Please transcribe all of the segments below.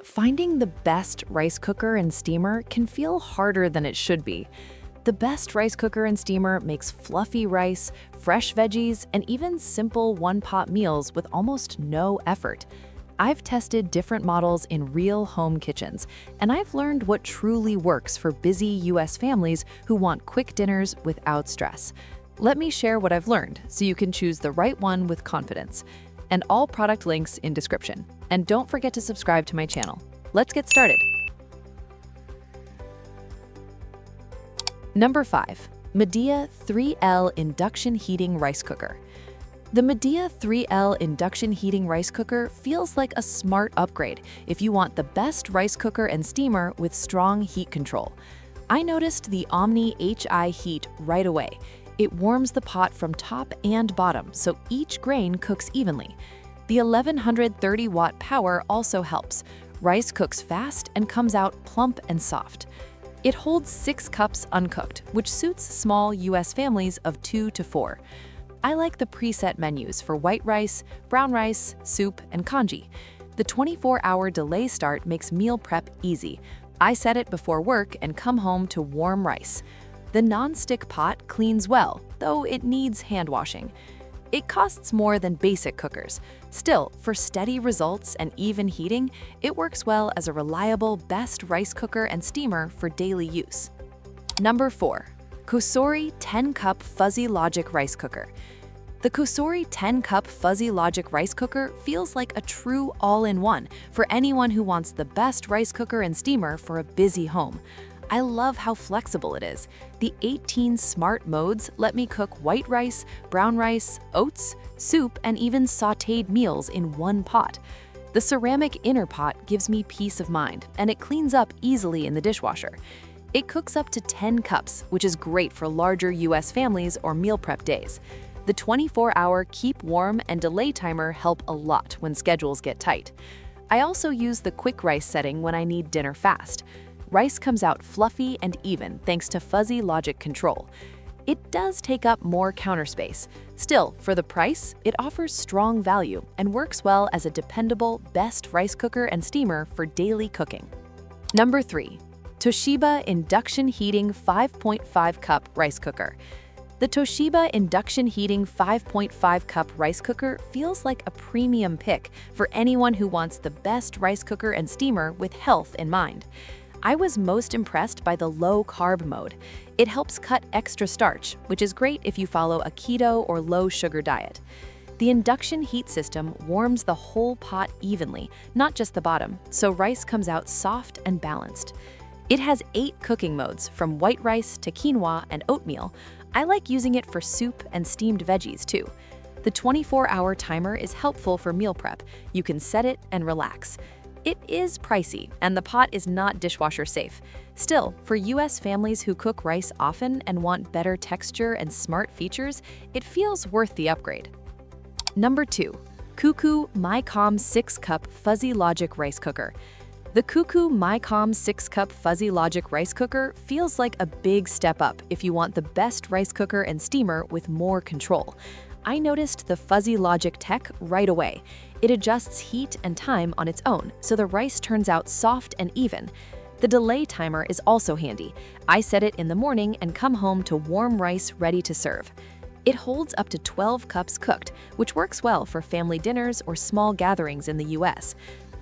Finding the best rice cooker and steamer can feel harder than it should be. The best rice cooker and steamer makes fluffy rice, fresh veggies, and even simple one-pot meals with almost no effort. I've tested different models in real home kitchens, and I've learned what truly works for busy US families who want quick dinners without stress. Let me share what I've learned so you can choose the right one with confidence. And all product links in description. And don't forget to subscribe to my channel. Let's get started. Number 5. Midea 3L Induction Heating Rice Cooker. The Midea 3L Induction Heating Rice Cooker feels like a smart upgrade if you want the best rice cooker and steamer with strong heat control. I noticed the Omni HI heat right away. It warms the pot from top and bottom, so each grain cooks evenly. The 1130-watt power also helps. Rice cooks fast and comes out plump and soft. It holds 6 cups uncooked, which suits small US families of 2 to 4. I like the preset menus for white rice, brown rice, soup, and congee. The 24-hour delay start makes meal prep easy. I set it before work and come home to warm rice. The non-stick pot cleans well, though it needs hand washing. It costs more than basic cookers. Still, for steady results and even heating, it works well as a reliable best rice cooker and steamer for daily use. Number 4. COSORI 10-Cup Fuzzy Logic Rice Cooker. The COSORI 10-Cup Fuzzy Logic Rice Cooker feels like a true all-in-one for anyone who wants the best rice cooker and steamer for a busy home. I love how flexible it is. The 18 smart modes let me cook white rice, brown rice, oats, soup, and even sautéed meals in one pot. The ceramic inner pot gives me peace of mind, and it cleans up easily in the dishwasher. It cooks up to 10 cups, which is great for larger US families or meal prep days. The 24-hour keep warm and delay timer help a lot when schedules get tight. I also use the quick rice setting when I need dinner fast. Rice comes out fluffy and even thanks to fuzzy logic control. It does take up more counter space. Still, for the price, it offers strong value and works well as a dependable best rice cooker and steamer for daily cooking. Number 3. TOSHIBA Induction Heating 5.5 Cup Rice Cooker. The TOSHIBA Induction Heating 5.5 Cup Rice Cooker feels like a premium pick for anyone who wants the best rice cooker and steamer with health in mind. I was most impressed by the low-carb mode. It helps cut extra starch, which is great if you follow a keto or low-sugar diet. The induction heat system warms the whole pot evenly, not just the bottom, so rice comes out soft and balanced. It has 8 cooking modes, from white rice to quinoa and oatmeal. I like using it for soup and steamed veggies, too. The 24-hour timer is helpful for meal prep. You can set it and relax. It is pricey, and the pot is not dishwasher safe. Still, for US families who cook rice often and want better texture and smart features, it feels worth the upgrade. Number 2. CUCKOO Micom 6-Cup Fuzzy Logic Rice Cooker. The CUCKOO Micom 6-Cup Fuzzy Logic Rice Cooker feels like a big step up if you want the best rice cooker and steamer with more control. I noticed the fuzzy logic tech right away. It adjusts heat and time on its own, so the rice turns out soft and even. The delay timer is also handy. I set it in the morning and come home to warm rice ready to serve. It holds up to 12 cups cooked, which works well for family dinners or small gatherings in the US.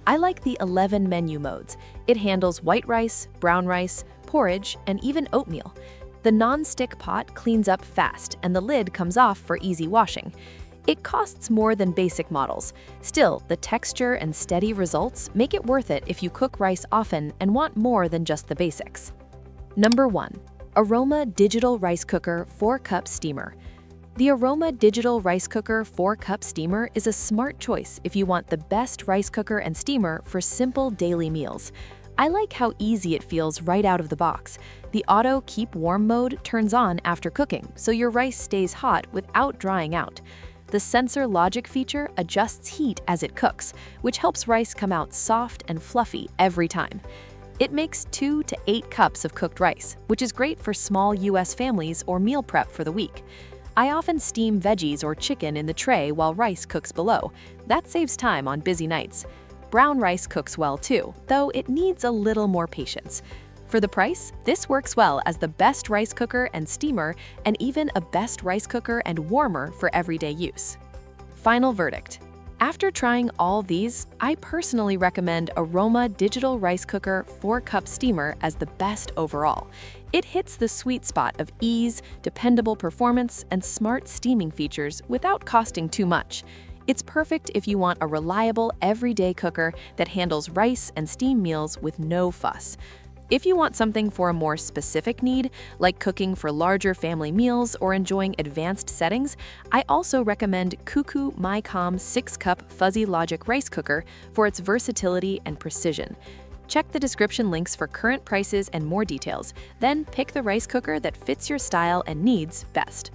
I like the 11 menu modes. It handles white rice, brown rice, porridge, and even oatmeal. The non-stick pot cleans up fast and the lid comes off for easy washing. It costs more than basic models. Still, the texture and steady results make it worth it if you cook rice often and want more than just the basics. Number 1. AROMA Digital Rice Cooker 4-Cup Steamer. The AROMA Digital Rice Cooker 4-Cup Steamer is a smart choice if you want the best rice cooker and steamer for simple daily meals. I like how easy it feels right out of the box. The auto keep warm mode turns on after cooking, so your rice stays hot without drying out. The sensor logic feature adjusts heat as it cooks, which helps rice come out soft and fluffy every time. It makes 2 to 8 cups of cooked rice, which is great for small US families or meal prep for the week. I often steam veggies or chicken in the tray while rice cooks below. That saves time on busy nights. Brown rice cooks well too, though it needs a little more patience. For the price, this works well as the best rice cooker and steamer, and even a best rice cooker and warmer for everyday use. Final verdict. After trying all these, I personally recommend AROMA Digital Rice Cooker 4-cup steamer as the best overall. It hits the sweet spot of ease, dependable performance, and smart steaming features without costing too much. It's perfect if you want a reliable, everyday cooker that handles rice and steam meals with no fuss. If you want something for a more specific need, like cooking for larger family meals or enjoying advanced settings, I also recommend CUCKOO Micom 6-cup Fuzzy Logic Rice Cooker for its versatility and precision. Check the description links for current prices and more details, then pick the rice cooker that fits your style and needs best.